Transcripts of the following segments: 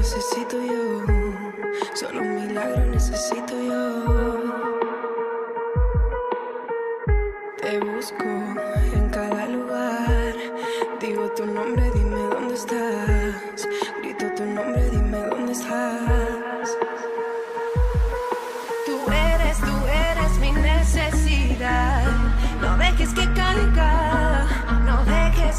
necesito yo, solo un milagro necesito yo. Te busco en cada lugar, digo tu nombre, dime dónde estás. Grito tu nombre, dime dónde estás. Tú eres mi necesidad. No dejes que caiga, no dejes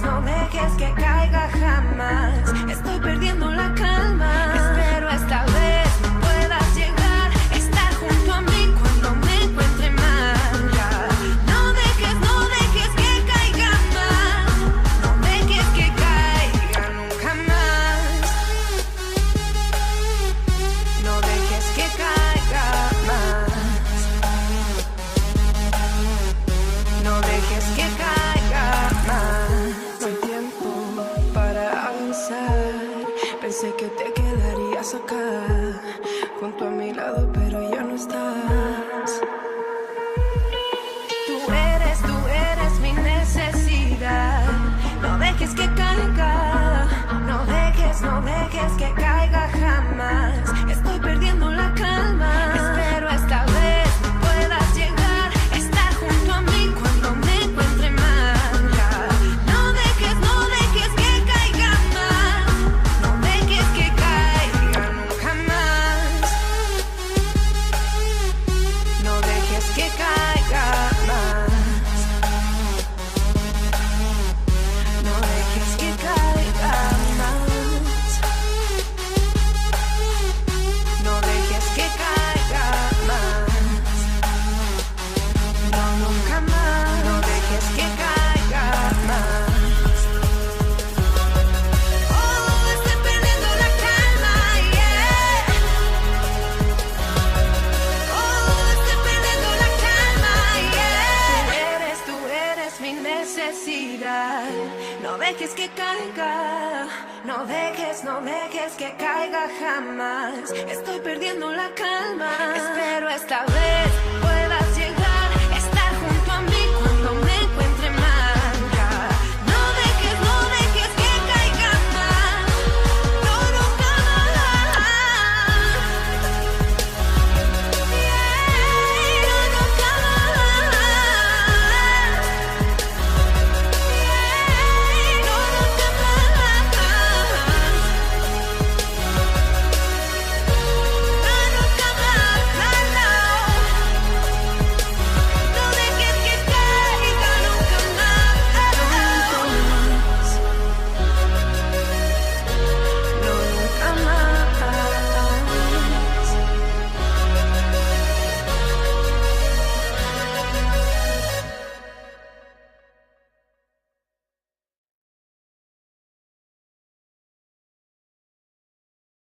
que caiga jamás. Estoy perdiendo la calma. Espero esta vez puedas llegar, estar junto a mí cuando me encuentre mal. No dejes que caiga más, no dejes que caiga nunca más. No dejes que caiga más. No dejes que caiga más. No hay tiempo para avanzar. Pensé que te quedarías acá, junto a mi lado, pero ya no estás. Tú eres mi necesidad. No dejes que caiga, no dejes que caiga jamás. Estoy perdiendo la calma. Espero esta vez puedas llegar, estar junto a mí cuando me encuentre mal. No dejes que caiga más, no dejes que caiga nunca más. No dejes que caiga más. No dejes que caiga más. No dejes que caiga más. No, nunca más. No dejes que caiga más. Oh, estoy perdiendo la calma, yeah. Oh, estoy perdiendo la calma, yeah. Tú eres mi necesidad. No dejes que caiga, no dejes que caiga jamás. Estoy perdiendo la calma. Espero esta vez